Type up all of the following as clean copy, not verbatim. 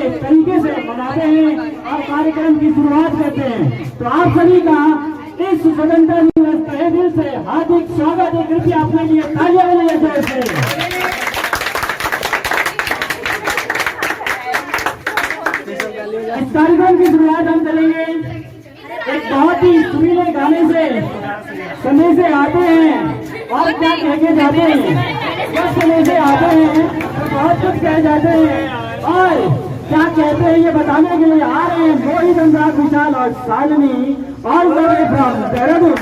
तरीके से मनाते हैं और कार्यक्रम की शुरुआत करते हैं। तो आप सभी का इस स्वतंत्रता दिवस तहे दिल से हार्दिक स्वागत है। कृपया अपने लिए तालियां बजाइए जोर से। इस कार्यक्रम की शुरुआत हम करेंगे एक बहुत ही सुरीले गाने से। समय से आते हैं और क्या कह के जाते हैं, जब समय से आते हैं तो बहुत कुछ कह जाते हैं और क्या कहते हैं ये बताने के लिए आ रहे हैं मोहित, अनुराग, विशाल और शालिनी और फ्रॉम देहरादून।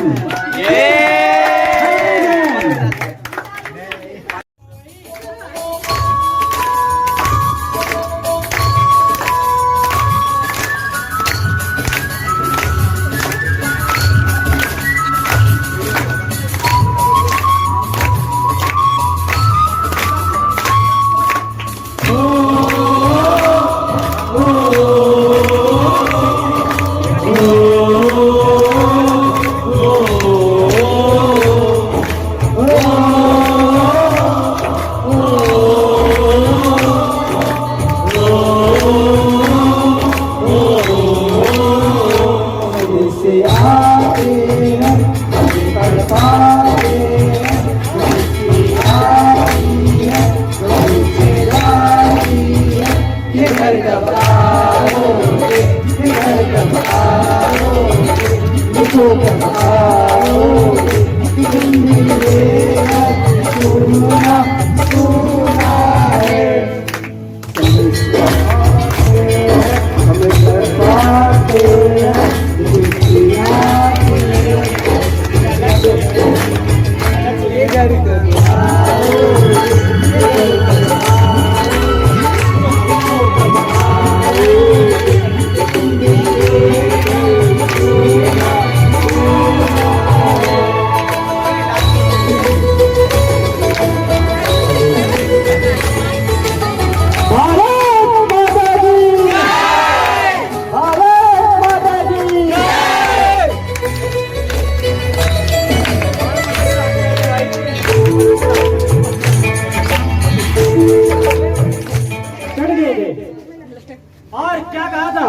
और क्या कहा था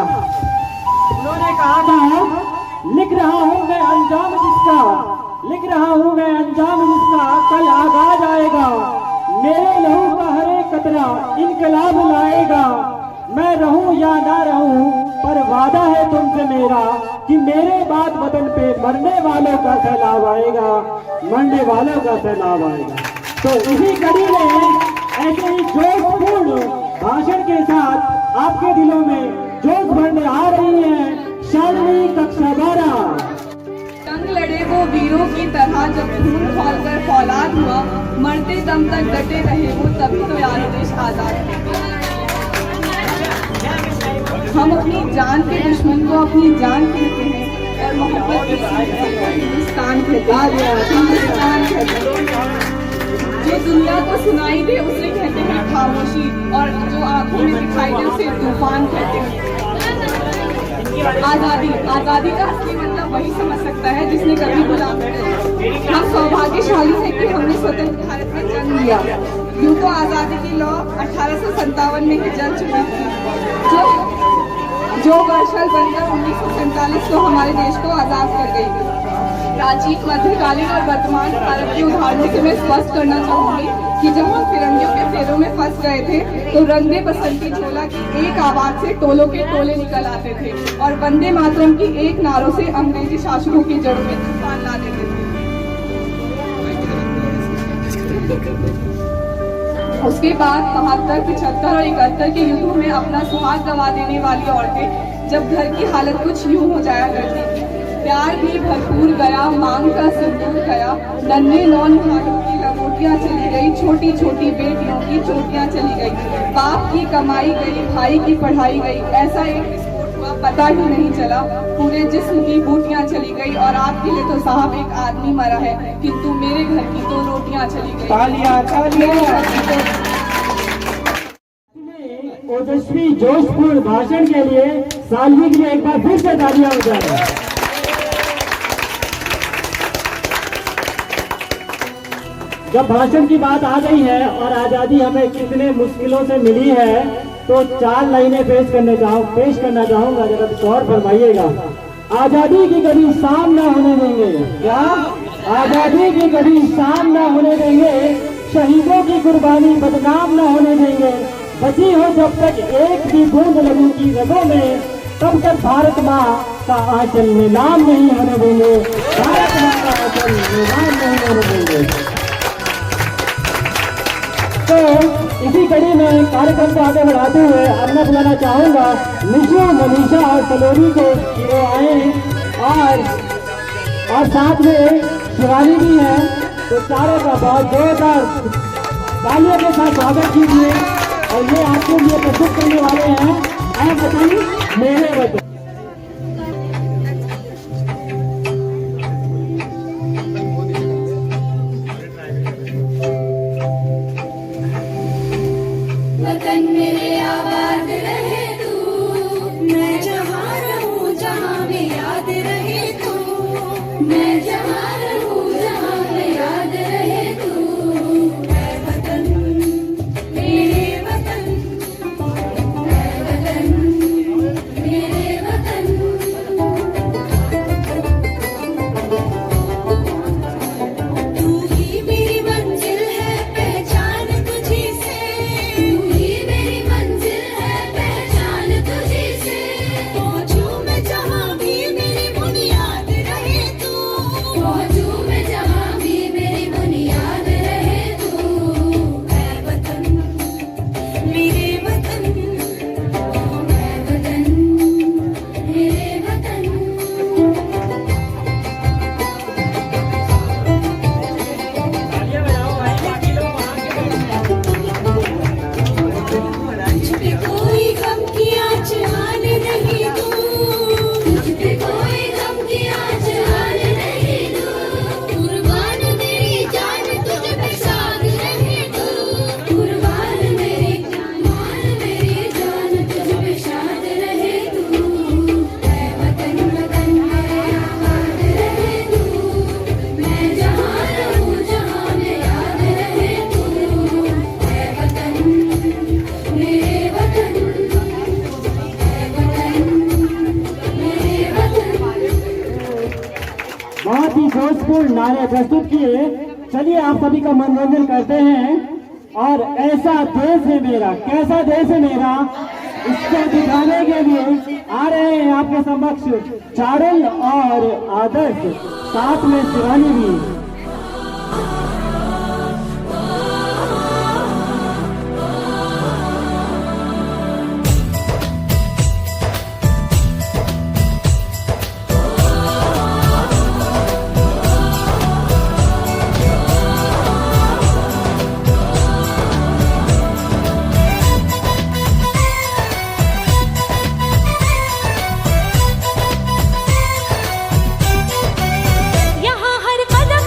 उन्होंने? कहा था लिख रहा हूं मैं अंजाम जिसका, लिख रहा हूं मैं अंजाम जिसका, कल आगाज आएगा। मेरे लहू का हर एक कतरा इनकलाब लाएगा। मैं रहूं या ना रहूं पर वादा है तुमसे मेरा कि मेरे बाद वतन पे मरने वालों का सैलाब आएगा, मरने वालों का सैलाब आएगा। तो इसी कड़ी में ऐसे ही जोशपूर्ण भाषण के साथ आपके दिलों में जोश भरने आ रही है शालिनी कक्षा 12। जंग लड़े वो वीरों की तरह, जब खून खौलकर फौलाद हुआ, मरते दम तक डटे रहे वो, तभी तो यार देश आजाद। हम अपनी जान के दुश्मन को अपनी जान कहते हैं और मोहब्बत के हिंदुस्तान कहते हैं। जो दुनिया को सुनाई दे उसे कहते हैं खामोशी, और जो आंखों में दिखाई दे उसे तूफान कहते हैं। आजादी, आजादी का असली मतलब वही समझ सकता है जिसने कभी गुलाम किया। हम सौभाग्यशाली हैं कि हमने स्वतंत्र भारत में जन्म लिया। यूं तो आजादी की लौ 1857 में ही जल चुकी थी, जो वर्षल बनकर 1947 को हमारे देश को आजाद कर गई। प्राचीन, मध्यकालीन और वर्तमान भारत के उदाहरणों से मैं स्पष्ट करना चाहूंगी कि जब हम फिरंगियों के फेरों में फंस गए थे तो रंगे बसंती झोला की एक आवाज से टोलों के टोले निकल आते थे और वंदे मातरम की एक नारों से अंग्रेजी शासकों की जड़ों में तूफान ला देते थे। उसके बाद 72, 75 और 71 के युद्धों में अपना सुहाग गंवा देने वाली औरतें जब घर की हालत कुछ यूं हो जाया करती थी। प्यार भी भरपूर गया, मांग का सिंदूर गया, नन्हे नौन भाइयों की लंगोटियां चली गई, छोटी छोटी बेटियों की चोटियां चली गई, बाप की कमाई गई, भाई की पढ़ाई गई। ऐसा एक विस्फोट हुआ, पता ही नहीं चला, पूरे जिस्म की बूटियां चली गई। और आपके लिए तो साहब एक आदमी मरा है, किंतु मेरे घर की तो रोटियां चली गई। तालियां, तालियां। ओजस्वी जोशपूर्ण भाषण के लिए सालवी के लिए एक बार फिर से तालियां हो जाए। जब भाषण की बात आ गई है और आजादी हमें कितने मुश्किलों से मिली है, तो 4 लाइनें पेश करना चाहूंगा, जरा गौर फरमाइएगा। आजादी की कभी शाम ना होने देंगे, क्या आजादी की कभी शाम ना होने देंगे, शहीदों की कुर्बानी बदनाम ना होने देंगे, बची हो जब तक एक भी बूंद लहू की रगों में, तब तक भारत माँ का आंचल नीलाम नहीं होने देंगे, भारत माँ का आंचल नीलाम नहीं होने देंगे। तो इसी कड़ी में कार्यक्रम को आगे बढ़ाते हुए अब मैं बुलाना चाहूंगा निशु, मनीषा और सलोनी को कि वो आए और साथ में शिवानी भी है। तो चारों का बहुत जोरदार तालियों के साथ स्वागत कीजिए। और ये आपके लिए प्रस्तुत करने वाले हैं ऐ वतन मेरे वतन। वतन मेरे आबाद रहे तू, मैं जहाँ रहूँ जहाँ में याद रहे तू, मैं जहाँ रहूँ जहाँ में याद रहे तू, ऐ वतन मेरे वतन, ऐ वतन मेरे वतन। तू ही मेरी मंजिल है पहचान तुझी से, तू ही मेरी मंजिल है पहचान तुझी से, पहुँचूं मैं जहाँ भी मेरी बुनियाद रहे तू, पहुँचूं मैं जहाँ भी मेरी बुनियाद रहे तू, ऐ वतन मेरे वतन, ऐ वतन मेरे वतन। तुझ पे कोई गम की आँच आने नहीं दूँ, तुझ पे कोई गम की आँच आने नहीं दूँ, कुर्बान मेरी जान तुझ पे शाद रहे दूँ, कुर्बान मेरी जान तुझ पे शाद रहे दूँ, ऐ वतन वतन मेरे आबाद रहे दूँ, मैं जहाँ रहूँ जहाँ में याद रहे दूँ, ऐ वतन मेरे वतन, ऐ वतन मेरे वतन। बहुत ही जोशपूर्ण नारे प्रस्तुत किए। चलिए आप सभी का मनोरंजन करते हैं। और ऐसा देश है मेरा, कैसा देश है मेरा, इसको दिखाने के लिए आ रहे हैं आपके समक्ष चारुल और आदर्श, साथ में शिवानी भी। यहाँ हर कदम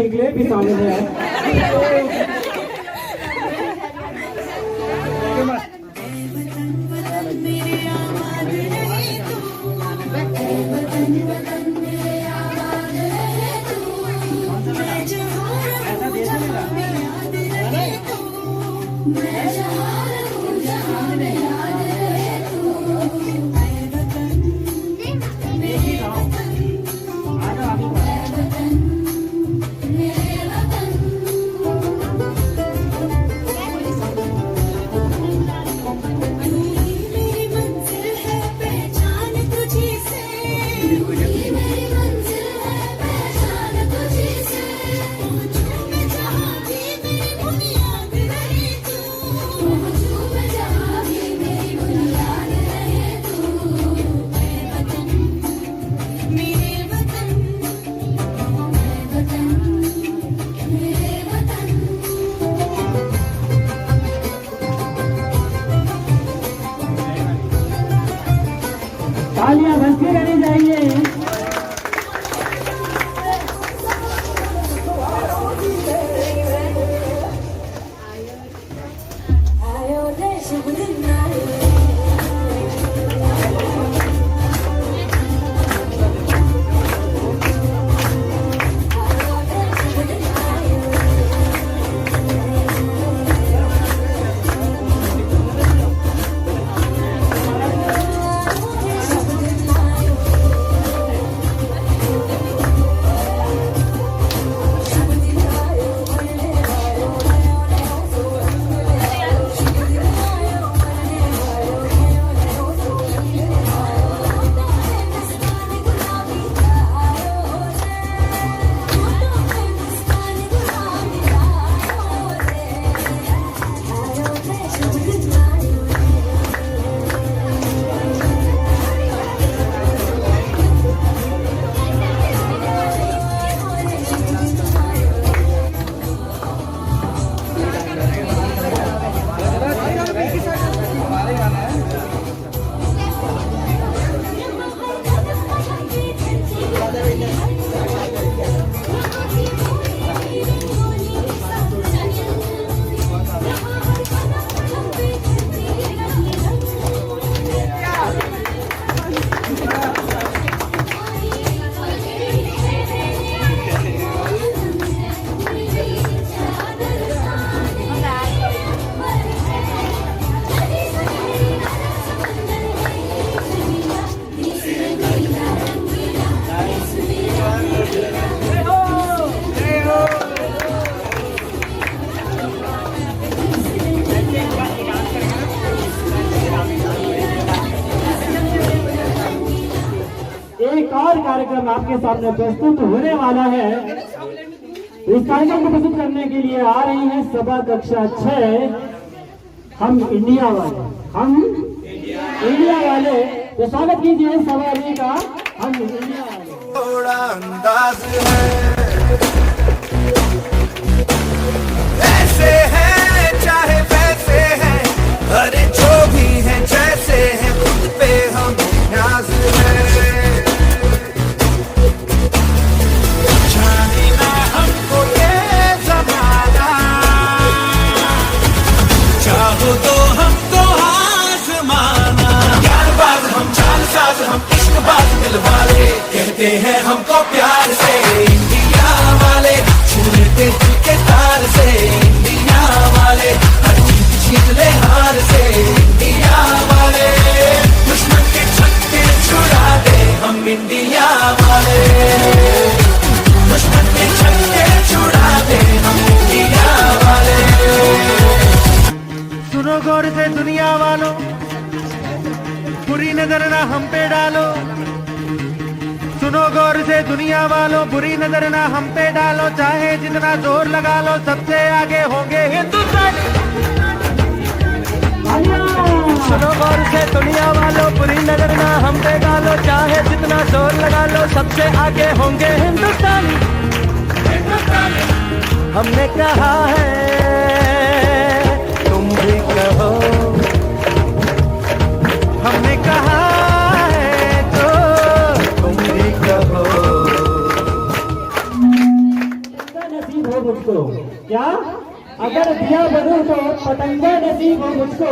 करने के लिए भी शामिल है। तालियां बजती रहनी चाहिए। एक और कार्यक्रम आपके सामने प्रस्तुत होने वाला है। इस कार्यक्रम को प्रस्तुत करने के लिए आ रही हैं सभा कक्षा 6 हम इंडिया वाले। तो स्वागत कीजिए सवारी का हम इंडिया वाले। थोड़ा अंदाज है, ऐसे है चाहे वैसे है, अरे जो भी है जैसे है, खुद पे हम नाज है। जाने ना हमको ये जमाना, चाहो तो हमको आजमाना। ज्ञानबाज हम, चालसाज हम, इश्कबाज दिल वाले, कहते हैं हमको प्यार से इंडिया वाले, छू लेते दिल के तार से इंडिया वाले, हर चीज जीत ले हार से इंडिया वाले, दुश्मन के छक्के छुड़ा दे हम इंडिया वाले, दुश्मन के छक्के छुड़ा दे हम इंडिया वाले। सुनो गौर से दुनिया वालों, बुरी नजर ना हम पे डालो। सुनो गौर से दुनिया वालों, बुरी नजर ना हम पे डालो, चाहे जितना जोर लगा लो, सबसे आगे होंगे हिंदुस्तानी। सुनो गौर से दुनिया वालों, बुरी नजर ना हम पे डालो, चाहे जितना जोर लगा लो, सबसे आगे होंगे हिंदुस्तानी। हमने कहा है तुम भी कहो, हमने कहा है तो तुम भी कहो। नसीब हो मुझको,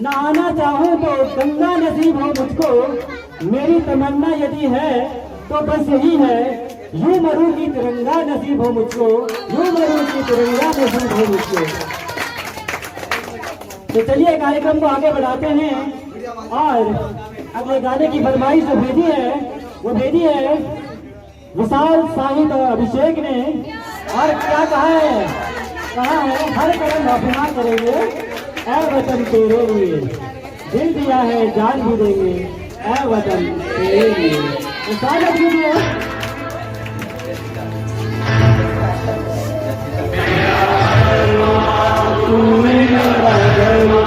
नहाना चाहूं तो गंगा नसीब हो मुझको। मेरी तमन्ना यदि है तो बस यही है, यूं मरूं की तिरंगा नसीब हो मुझको, यूं मरूं की तिरंगा नसीब हो मुझको। तो चलिए कार्यक्रम को आगे बढ़ाते हैं और अगले गाने की फरमाइश जो भेजी है वो भेजी है विशाल साहिद और अभिषेक ने। और क्या कहा है हर कदम अपना करेंगे ऐ वतन तेरे लिए, दिल दिया है जान भी देंगे ऐ वतन तेरे लिए। तो स्वागत कीजिए। तू मेरा गला,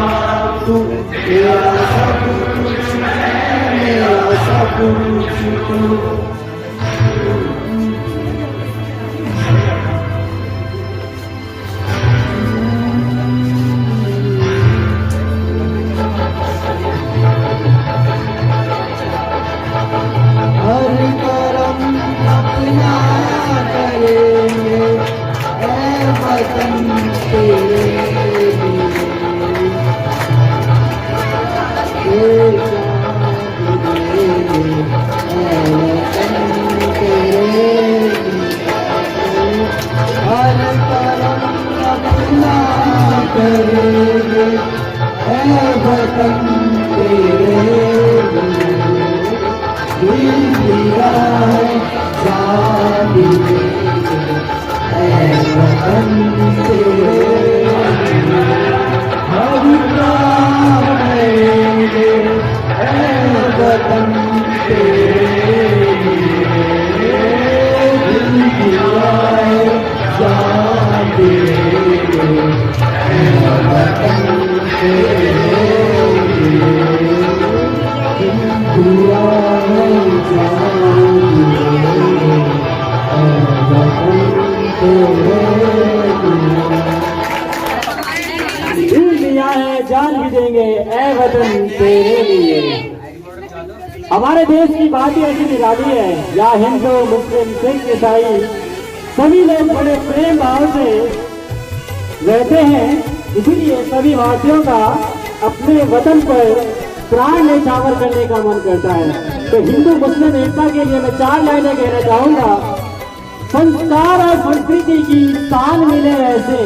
तू मेरा सब कुछ, मेरा सब कुछ तू। हर करम अपना करेंगे ऐ वतन तेरे लिए, ये जान देंगे ऐ वतन तेरे लिए। हर करम अपना करेंगे ऐ वतन तेरे लिए, दिल दिया है जान भी देंगे ऐ वतन तेरे लिए। हर प्राण देंगे ऐ वतन तेरे लिए, दिल दिया है जान भी देंगे ऐ वतन तेरे लिए। दिल दिया है जान भी देंगे ऐ वतन तेरे लिए। हमारे देश की बात ही ऐसी निराली है, या हिंदू मुस्लिम सिख ईसाई सभी लोग बड़े प्रेम भाव से रहते हैं। इसीलिए सभी वासियों का अपने वतन पर प्राण न्यौछावर करने का मन करता है। तो हिंदू मुस्लिम एकता के लिए मैं 4 लाइनें कहना चाहूंगा। संस्कार और संस्कृति की शान मिले ऐसे,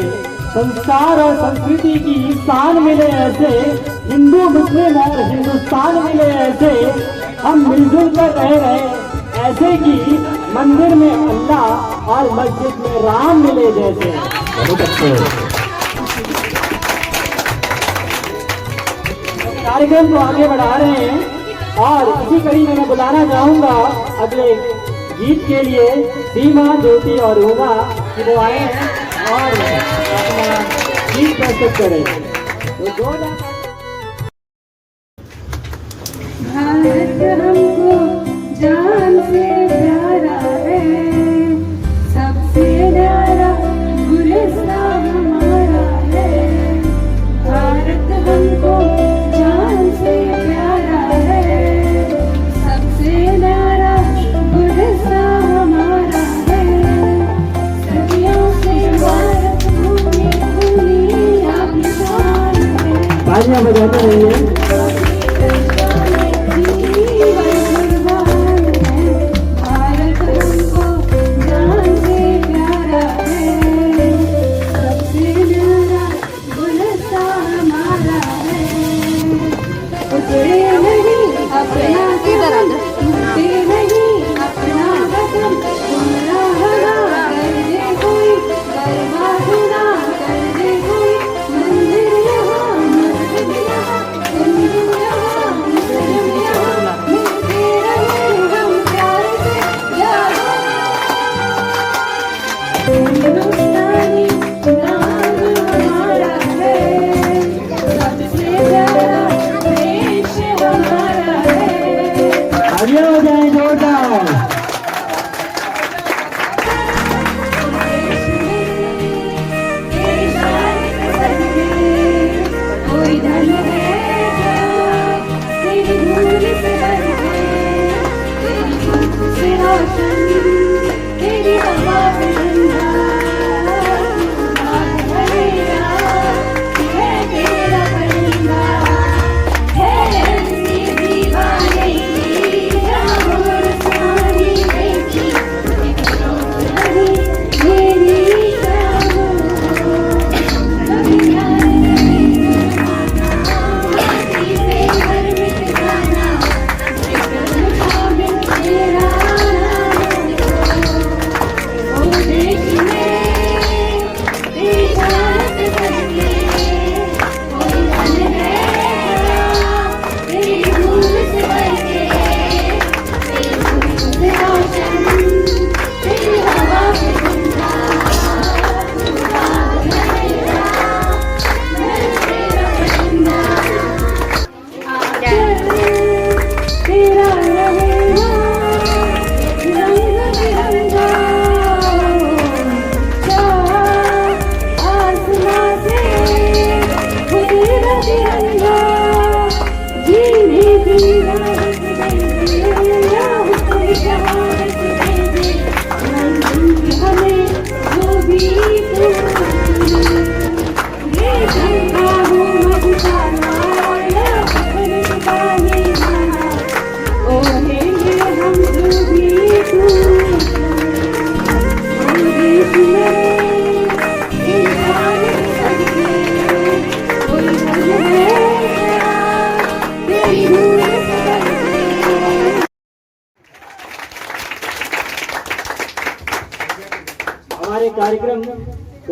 संस्कार और संस्कृति की शान मिले ऐसे, हिंदू मुस्लिम और हिंदुस्तान मिले ऐसे, हम मिलजुल कर रहे ऐसे कि मंदिर में अल्लाह और मस्जिद में राम मिले जैसे। बहुत अच्छे। कार्यक्रम को आगे बढ़ा रहे हैं और इसी कड़ी में मैं बुलाना चाहूंगा अगले गीत के लिए सीमा, ज्योति और उमा की वो आए हैं और अपना गीत प्रस्तुत करें। तो भारत हमको जान से प्यारा है, सबसे प्यारा गुलिस्तान हमारा है। भारत हमको जान से प्यारा है, सबसे प्यारा गुलिस्तान हमारा है। सदियों से भारत भूमि दुनिया की शान है। तालियां बजाते रहिए। मंदिर यहाँ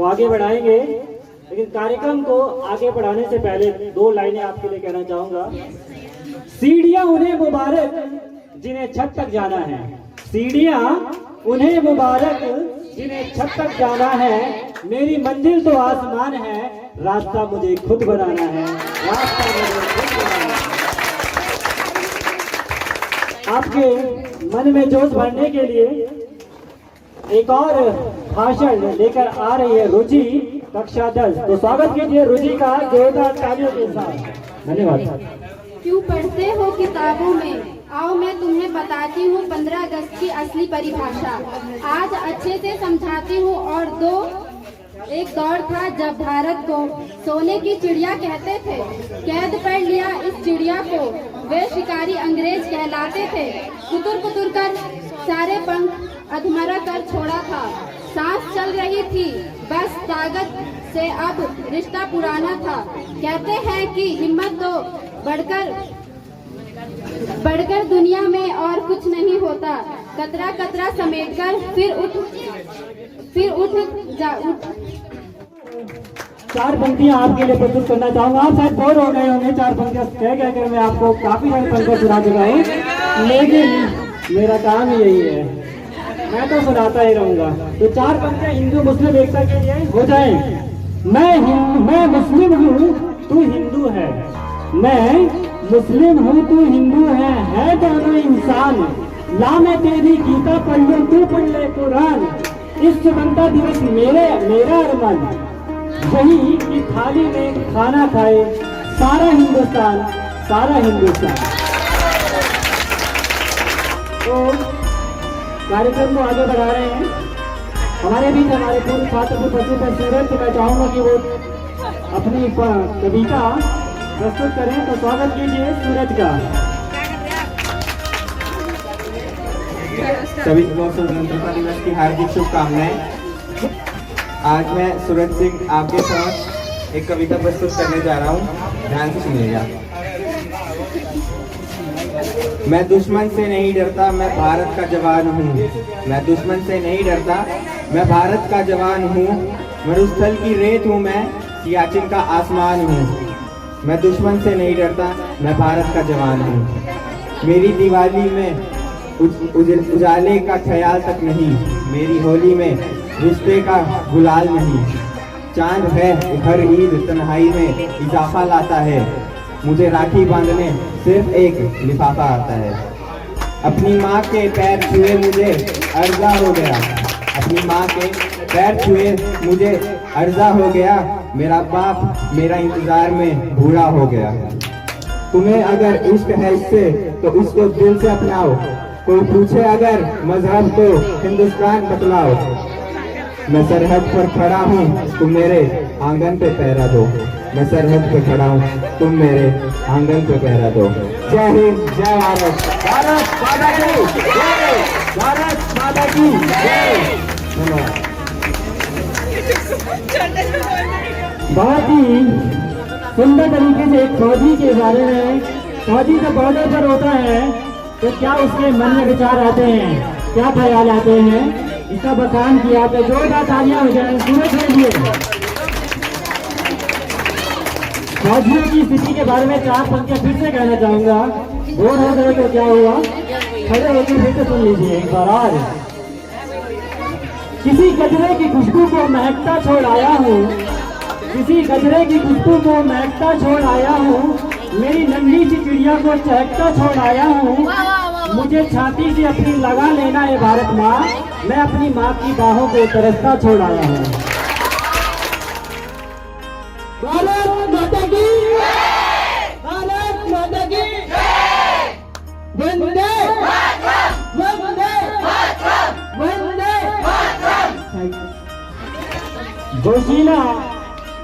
आगे बढ़ाएंगे, लेकिन कार्यक्रम को आगे बढ़ाने से पहले 2 लाइनें आपके लिए कहना चाहूंगा। सीढ़ियां उन्हें मुबारक जिन्हें छत तक जाना है, सीढ़ियां उन्हें मुबारक जिन्हें छत तक जाना है, मेरी मंजिल तो आसमान है, रास्ता मुझे खुद बनाना है, रास्ता मुझे खुद बनाना है। आपके मन में जोश भरने के लिए एक और भाषण लेकर आ रही है रुचि, कक्षा 10। तो स्वागत कीजिए रुचि का जोरदार तालियों के साथ। धन्यवाद। क्यों पढ़ते हो किताबों में, आओ मैं तुम्हें बताती हूँ 15 अगस्त की असली परिभाषा। आज अच्छे से समझाती हूँ। और एक दौर था जब भारत को सोने की चिड़िया कहते थे। कैद कर लिया इस चिड़िया को, वे शिकारी अंग्रेज कहलाते थे। कुतुर कुतुर कर सारे पंख अधमरा कर छोड़ा था। सांस चल रही थी बस ताकत से, अब रिश्ता पुराना था। कहते हैं कि हिम्मत तो बढ़कर दुनिया में और कुछ नहीं होता। कतरा कतरा समेटकर फिर उठ 4 पंक्तियां आपके लिए प्रस्तुत करना चाहूंगा। आप शायद बोर हो गए होंगे 4 पंक्तियां कह कर मैं आपको काफी सारे पंक्तियां सुना चुका हूँ, लेकिन मेरा काम ही यही है, मैं तो सुनाता ही रहूंगा। तो 4 पंक्तियां हिंदू मुस्लिम एकता के लिए हो जाए। मैं मुस्लिम हूँ तू हिंदू है, मैं मुस्लिम हूँ तू हिंदू है दोनों इंसान। ला मैं तेरी गीता पढ़ लूं तू पढ़ ले कुरान। इस स्वतंत्रता दिवस मेरा अरमान यही कि थाली में खाना खाए सारा हिंदुस्तान, सारा हिंदुस्तान। तो कार्यक्रम को आगे बढ़ा रहे हैं। हमारे बीच हमारे पूर्व छात्र को उपस्थित है सूरज। तो मैं चाहूंगा कि वो अपनी कविता प्रस्तुत करें। तो स्वागत कीजिए सूरज का। सभी को स्वतंत्रता दिवस की हार्दिक शुभकामनाएं। आज मैं सूरज सिंह आपके समक्ष एक कविता प्रस्तुत करने जा रहा हूँ, ध्यान से सुनिएगा। मैं दुश्मन से नहीं डरता, मैं भारत का जवान हूँ। मैं दुश्मन से नहीं डरता, मैं भारत का जवान हूँ। मरुस्थल की रेत हूँ मैं, सियाचिन का आसमान हूँ। मैं दुश्मन से नहीं डरता, मैं भारत का जवान हूँ। मेरी दिवाली में उजाले का ख्याल तक नहीं, मेरी होली में रिश्ते का गुलाल नहीं। चांद है हर ईद तन्हाई में इजाफा लाता है, मुझे राखी बांधने सिर्फ एक लिफाफा आता है। अपनी माँ के पैर छुए मुझे अर्जा हो गया, अपनी माँ के पैर छुए मुझे अर्जा हो गया। मेरा बाप मेरा इंतजार में बूढ़ा हो गया। तुम्हें अगर इश्क है इससे तो इसको दिल से अपनाओ। कोई पूछे अगर मजहब तो हिंदुस्तान बतलाओ। मैं सरहद पर खड़ा हूँ तुम मेरे आंगन पे पहरा दो। मैं सरहद पे खड़ा हूँ तुम मेरे आंगन पे पहरा दो। जय हिंद, जय भारत, भारत माता की जय, भारत माता की जय। धन्यवाद। बहुत ही सुंदर तरीके से एक फौजी के बारे में, फौजी जब बॉर्डर पर होता है तो क्या उसके मन में विचार आते हैं, क्या ख्याल आते हैं, इसका बखान किया। तो जोरदार तालियां हो जाए सूरज के लिए। फौजियों की स्थिति के बारे में 4 पंक्तियां फिर से कहना चाहूंगा। बोर हो गए तो क्या हुआ, खड़े होकर फिर से सुन लीजिए एक बार और। किसी गजरे की खुशबू को महकता छोड़ आया हूँ, किसी गजरे की खुशबू को महकता छोड़ आया हूँ। मेरी नन्ही सी चिड़िया को चहकता छोड़ आया हूँ। मुझे छाती से अपनी लगा लेना है भारत माँ, मैं अपनी माँ की बाहों को तरसता छोड़ आया हूँ। भारत माता की, भारत माता की वंदे वंदे वंदे। जोशीला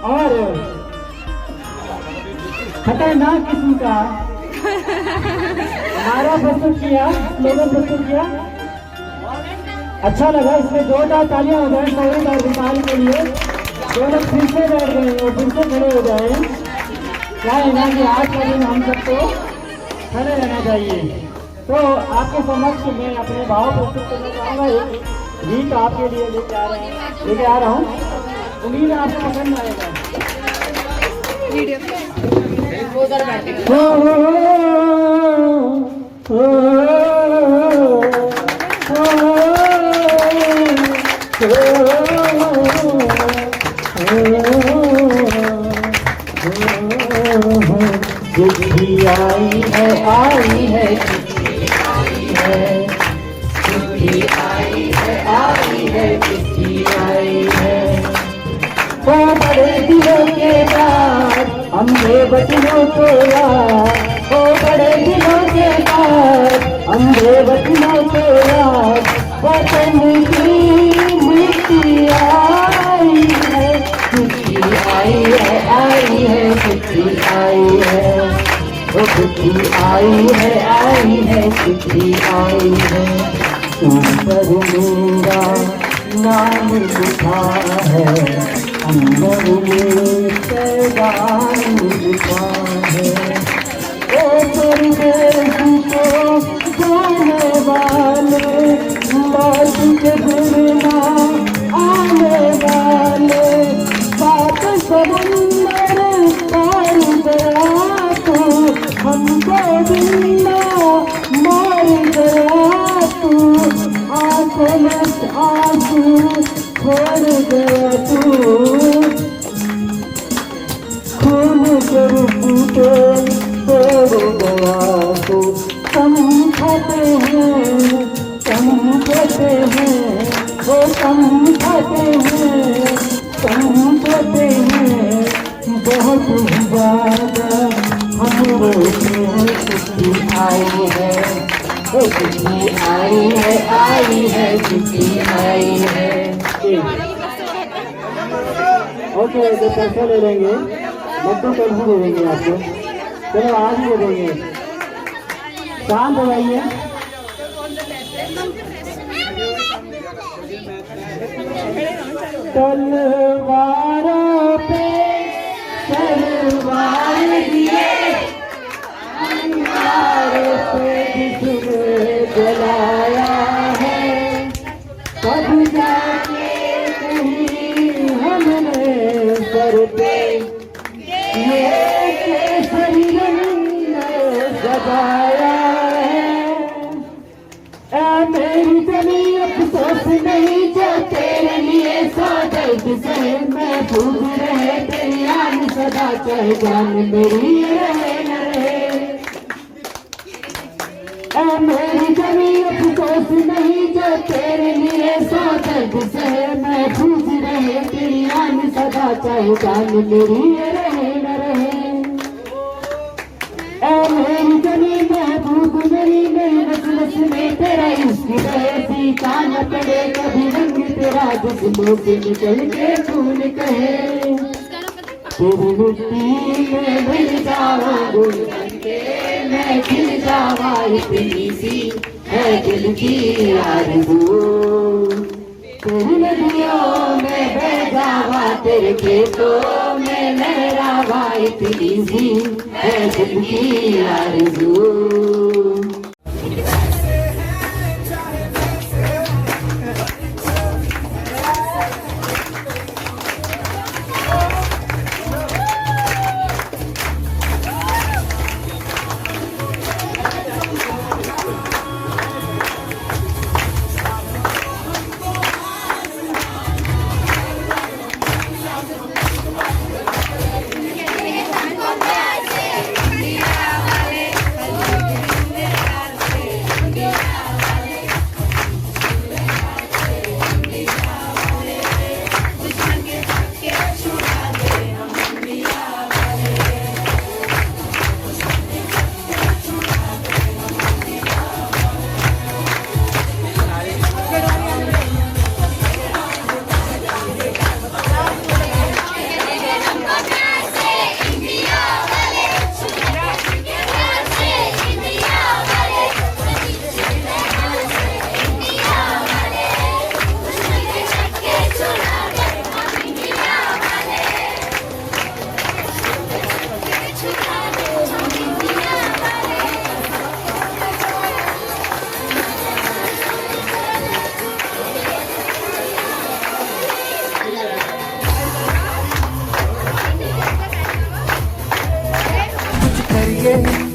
और खतरनाक किस्म का नारा प्रस्तुत किया, स्लोगन प्रस्तुत किया। अच्छा लगा, इसमें जोरदार तालियां हो जाए सौरभ और विशाल के लिए। जो लोग फिर से बैठ गए वो फिर से खड़े हो जाए। क्या है ना कि आज का दिन हम सबको खड़े रहना चाहिए। तो आपके समक्ष मैं अपने भाव प्रस्तुत करना चाहूँगा। एक गीत आपके लिए लेके आ रहा हूँ। उम्मीद है आपको पसंद आएगा। चिट्ठी आई है चिट्ठी आई है चिट्ठी आई है। वो बड़े दिनों के बाद हमने बचनों को याद, वो बड़े दिनों के बाद हमने बचनों को याद, वतन की मिट्टी आई है चिट्ठी आई है चिट्ठी आई है। वो चिट्ठी आई है चिट्ठी आई है। ऊपर मेरा नाम लिखा है, अंदर में पैगाम लिखा है। ओ परदेश को जाने वाले, लौट के फिर ना आने वाले, बात समुंदर पार गया तू, हमको जिंदा मार गया तू, आंखों में आंसू छोड़ गया तू, खून के बूटे तोड़ गया तू। समझाते हैं वो समझाते हैं बहुत ज्यादा हम रोते हैं। चिट्ठी आई है चिट्ठी आई है चिट्ठी आई है। ओके तो पैसा ले लेंगे, लड्डू पैसे दे देंगे आपको। चलो आज ही दे देंगे, शांत हो जाइए। तलवारों पे तलवार दिए, अंगारों पे जिसने जलाया है, तब जाके कहीं हमने सर पे ये केसरी रंग सजाया है। ऐ मेरी जमी अफसोस नहीं जो तेरे लिए सौ दर्द से महफूज रहे, तेरी आन सदा चाहे जान मेरी रहे न रहे। ऐ मेरी जमी अफसोस नहीं जो तेरे लिए सौ दर्द से महफूज रहे, तेरी आन सदा चाहे जान मेरी रहे न रहे। ऐ मेरी जमी महबूब मेरी नस नस में तेरा इश्क रहे, सीखा न पड़े कभी रंग तेरा जिस्मों से निकल के खून कहे। तेरी मिट्टी में मिल जाऊं गुल बनके, मैं खिल जावा इतनी सी है दिल की आरज़ू। तेरी नदियों में बह जावा, तेरे खेतों में लहरावा इतनी सी है दिल की आरज़ू।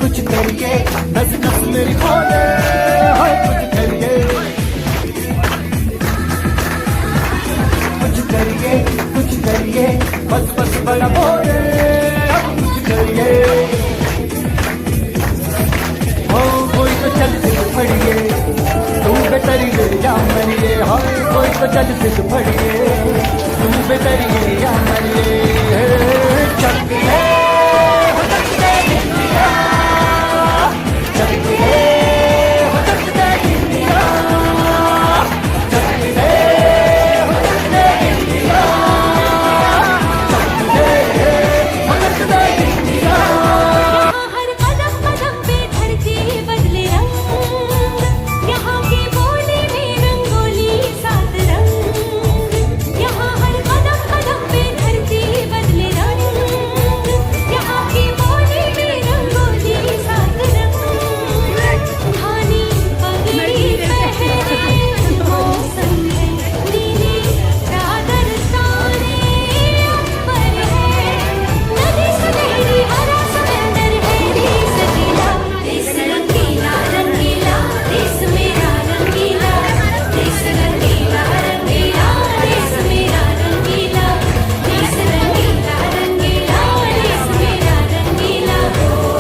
कुछ करिए, नस नस मेरी खोले, हाय कुछ करिए, कुछ करिए, कुछ करिए, बस बस बड़ा बोले, अब कुछ करिए, हो कोई तो चल सिख फड़िए, तू बेतरिए या मरिए, हाय कोई तो चल सिख फड़िए, तू बेतरिए या मरिए, चक ले हो चक दे इंडिया, चक ले हो चक दे इंडिया, चक ले हो चक दे इंडिया, चक ले हो चक दे इंडिया। हर कदम कदम पे धरती बदले रंग, यहाँ की बोली में रंगोली सात रंग, यहाँ हर कदम कदम पे धरती बदले रंग, यहाँ की बोली में रंगोली सात रंग, धानी पगड़ी पहने मौसम है नीली चादर ताने अंबर है, नदी सुनहरी हरा समंदर है, देश रंगीला, देश रंगीला रंगीला, देश मेरा रंगीला, देश रंगीला रंगीला, देश मेरा रंगीला, देश रंगीला रंगीला, देश मेरा रंगीला,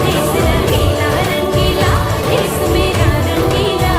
देश रंगीला रंगीला, देश मेरा रंगीला।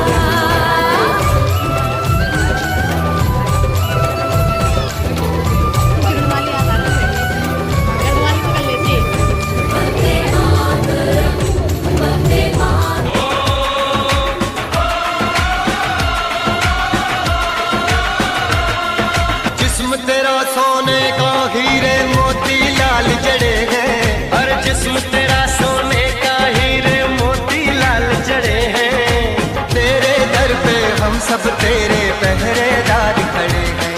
जिस्म तेरा सोने का हीरे मोती लाल जड़े हैं, हर जिस्म तेरा सोने का हीरे मोती लाल जड़े हैं, तेरे दर पे हम सब तेरे पहरेदार खड़े हैं,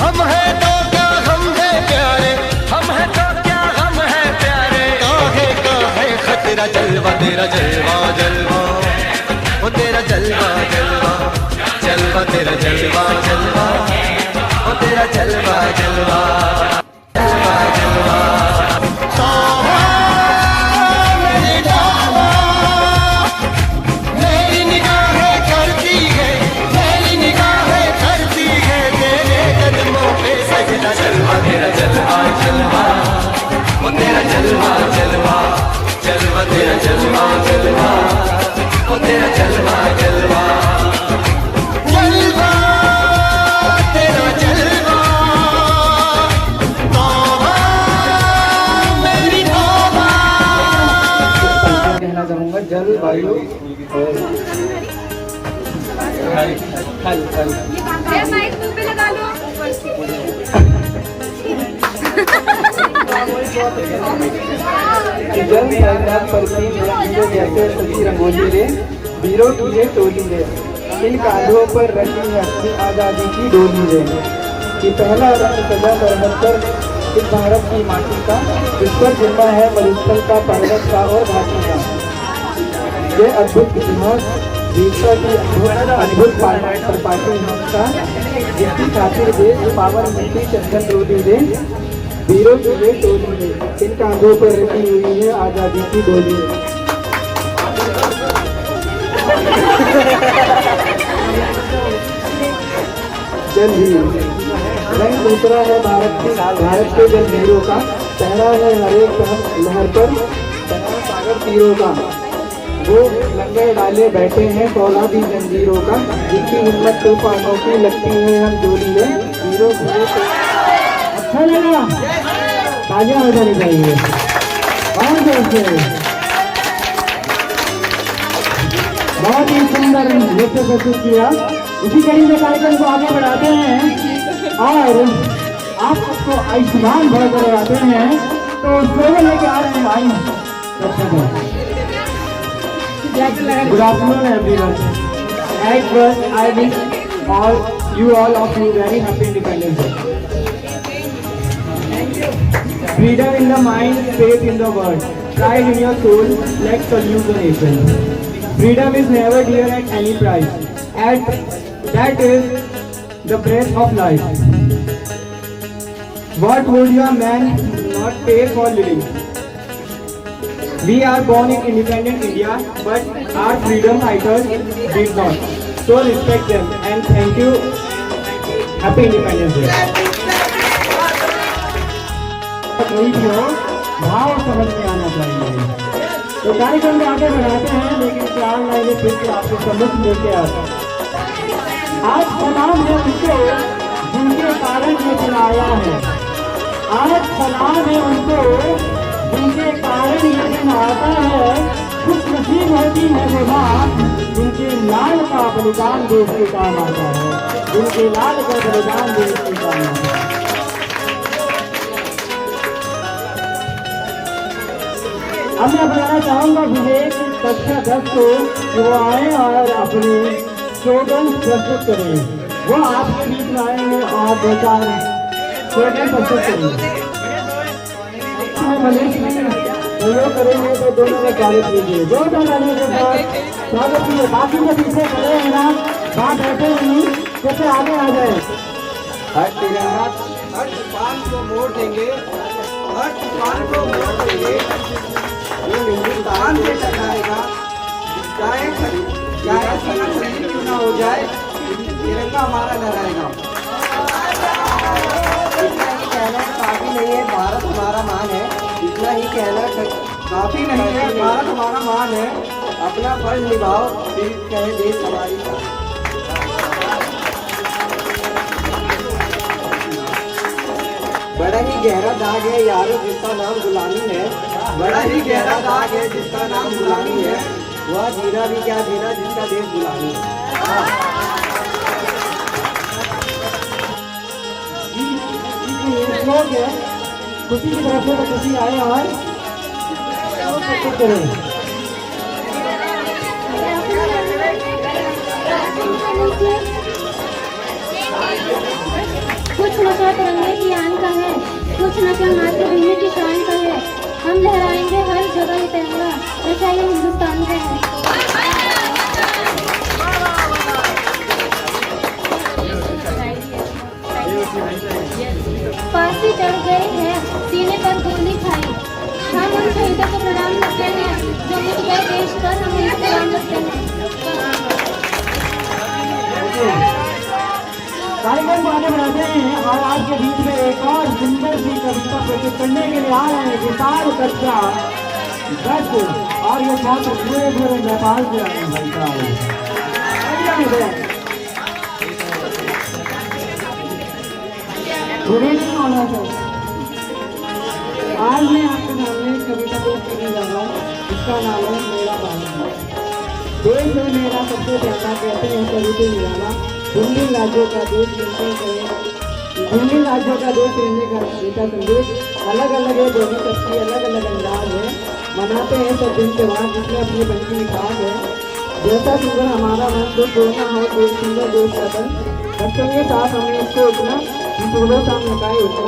हम हैं तो क्या हम हैं प्यारे, हम हैं तो क्या हम हैं प्यारे, काहे खतरा जलवा तेरा जलवा जलवा, ओ तेरा जलवा जलवा, जलवा तेरा जलवा जलवा, ओ तेरा जलवा जलवा, जलवा जलवा। तौबा मेरी तौबा, मेरी निगाहें करती है, मेरी निगाहें करती है, तेरे कदमों पे सजदा, जलवा तेरा जलवा जलवा, ओ तेरा जलवा जलवा, जलवा तेरा जलवा जलवा, ओ तेरा जलवा जलवा, जलवा तेरा जलवा, तौबा मेरी तौबा। कहना चाहूँगा जल वायु और हल हल माइक मुंह पे लगा लो। जल साइनाथ पृथ्वी वीरों जैसे सजी रंगोली रे, वीरों की ये टोली रे, इन कांधों पर रखी है अपनी आजादी की डोली रे, कि पहला रंग सजा सरहद पर इस भारत की माटी का, इस पर जिम्मा है मरुस्थल का, पर्वत का और घाटी का, ये अद्भुत इतिहास वीरता की अद्भुत पार्टी का, जिसकी खातिर देश पावन मिट्टी चंदन डोली रे, वीरों की ये टोली रे, इन कांधों पर रखी हुई है आजादी की डोली रे। जल वीर रंग दूसरा है भारत के जल वीरों का, पहला है हरेक लहर पर सागर तीरों का, वो लंगर डाले बैठे हैं फौलादी जंजीरों का, जिनकी हिम्मत तो पानों की लगती है हम जोड़ी है, वीरों की अच्छा लगा, ताजा हो जानी चाहिए, बहुत ही सुंदर नृत्य प्रस्तुत किया। इसी कड़ी में कार्यक्रम को आगे बढ़ाते हैं और आप सबको आयुष्मान भर करवाते हैं, तो स्लोगन लेके आ रहे हैं भाई दर्शकों। Good afternoon everyone. At first, I wish all of you very happy Independence Day. Freedom in the mind, faith in the word, pride in your soul, let's salute the nation. Freedom is never dear at any price, that is the breath of life. What would your man not pay for living? We are born in independent India, but our freedom fighters did not. So respect them and thank you. Happy Independence Day. कोई भी हो, भाव समझ में आना चाहिए। तो कार्यक्रम को आगे बढ़ाते हैं, लेकिन 4 लाइनें फिर से आपके सम्मुख लेके आते हैं। आज सलाम है उनको जिनके कारण ये दिन आया है। आज सलाम है उनको जिनके कारण ये दिन आता है। खुश नसीब होती है वो माँ जिनके लाल का बलिदान देश के काम आता है, जिनके लाल का बलिदान देश के काम आता है। अब मैं बताना चाहूँगा विवेक कक्षा 10 को कि वो आए और अपने स्लोगन प्रस्तुत करें। वो आपके बीच में आएंगे और 2-4 स्लोगन प्रस्तुत करेंगे। सहयोग करेंगे तो दोनों का स्वागत कीजिए। 2 लाने के साथ स्वागत कीजिए। बाकी जो पीछे खड़े हैं ना, वहाँ बैठे नहीं, जैसे आगे आ जाए। हर तिरंगा हर तूफान को मोड़ देंगे, हर तूफान को मोड़ देंगे। ये हिंदुस्तान से टकराएगा, चाहे सीना शरीर क्यों ना हो जाए, तिरंगा हमारा लहराएगा। इतना ही कहना काफी नहीं है, भारत हमारा मान है। इतना ही कहना काफी नहीं है, भारत हमारा मान है। अपना फर्ज निभाओ, फिर कहे देश हमारी शान। बड़ा ही गहरा दाग है यारो जिसका नाम गुलामी है, बड़ा ही गहरा दाग है जिसका नाम गुलामी है। वह जीना भी क्या जीना जिसका देश गुलामी है। लोग खुशी की तरफ से खुशी आए और प्रस्तुत करें। कुछ नशा तिरंगे की आन का है, कुछ नशा मातृभूमि की शान का है। हम लहराएंगे हर जगह ये तिरंगा, नशा ये हिंदुस्तान का है। फांसी चढ़ गए हैं, सीने पर गोली खाई। हम उन शहीदों को प्रणाम करते हैं जो मुझ गए देश पर हम उन्हें प्रणाम करते हैं। कार्यक्रम को आगे बढ़ाते हैं और आपके बीच में एक और सुंदर सी कविता प्रस्तुत करने के लिए आ रहे हैं। विशाल कक्षा 10 और ये छात्र पूरे नेपाल से आए हैं। बुरे नहीं होना चाहिए। आज मैं आपके सामने कविता पेश करने जा रहा हूँ, इसका नाम है मेरा भारत। देश है मेरा सबसे प्यारा, कहते हैं कवि के निराला। भिन्न राज्यों का देश भिन्न राज्यों का देश रहने का देता संदेश। अलग अलग है बोली सबकी, अलग अलग अंदाज है। मनाते हैं सब दिन त्योहार जिसमें अपनी बन की मिठास है। जैसा सुंदर हमारा मन तो सोना हो देश सुंदर देश का बन। बच्चों के साथ हमें इसको उतना थोड़ा सा नकाए उतना।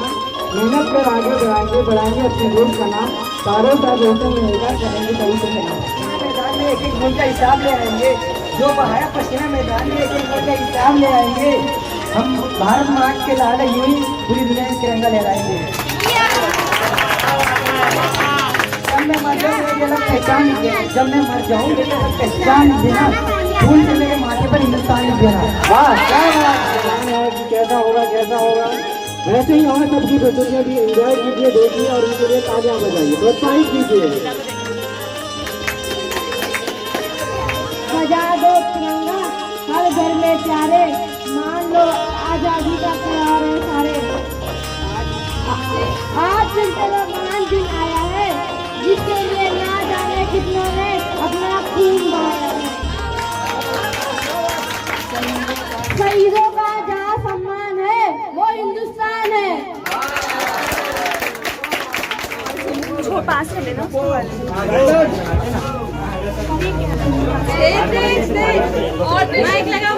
मेहनत कर आगे बढ़ाएंगे अपने देश का नाम। चारों साथ रोशन रहेगा, करेंगे सही से मैदान में एक गोल का हिसाब ले आएंगे। जो बहाया पसीना मैदान में एक गोल का हिसाब ले आएंगे। हम भारत माँ के लाल यूं ही पूरी दुनिया में तिरंगा लहराएंगे। जब मैं मर जाऊँ ये अलग पहचान नहीं देना, जब मैं मर जाऊँ ये अलग पहचान देना। फूल से मेरे माथे पर हिंदुस्तान लिख देना। वाह क्या बात है कि कैसा होगा। वैसे ही और सबकी बच्चों के भी एंजॉय कीजिए, देखिए और उनके लिए ताजा बजाइए, प्रोत्साहित कीजिए। बजा दो तिरंगा हर घर में प्यारे, मान लो आजादी का प्यार है सारे। आज सिलसिला महान दिन आया है, जिसके लिए ना जाने कितनों ने अपना खून बहाया है। शहीदों का जहाँ सम्मान है वो हिंदुस्तान है। पास से लेना और माइक लगाओ।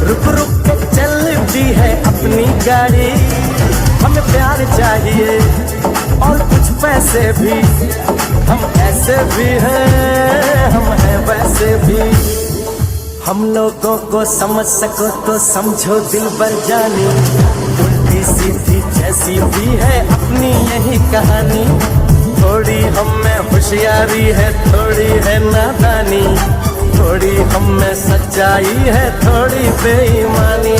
रुक रुक के चलती है अपनी गाड़ी, हमें प्यार चाहिए और कुछ पैसे भी, हम ऐसे भी हैं, हम हैं वैसे भी। हम लोगों को समझ सको तो समझो दिल भर जानी, उल्टी सीधी जैसी भी है अपनी यही कहानी। थोड़ी हम में होशियारी है, थोड़ी है नादानी, थोड़ी हम में सच्चाई है, थोड़ी बेईमानी।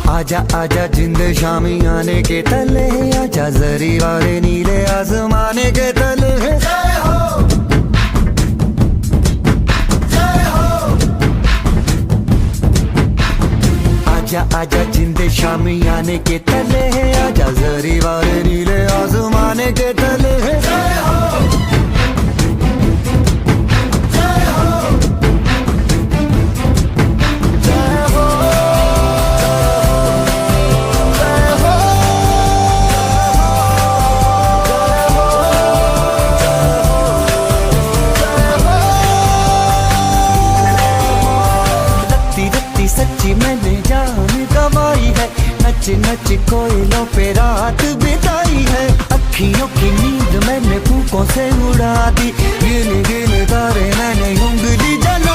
आजा आजा जिंद शामी आने के तले, आजा जरी वाले नीले आसमाने के तले। आजा आजा जिंद शामी आने के तले, आजा जरी वाले नीले आसमाने के तले। सच्ची मैंने जान गवाई है, नच नच कोयलों पे रात बिताई है। अखियों की नींद मैंने फूकों से उड़ा दी, गिन गिन तारे मैंने उंगली जला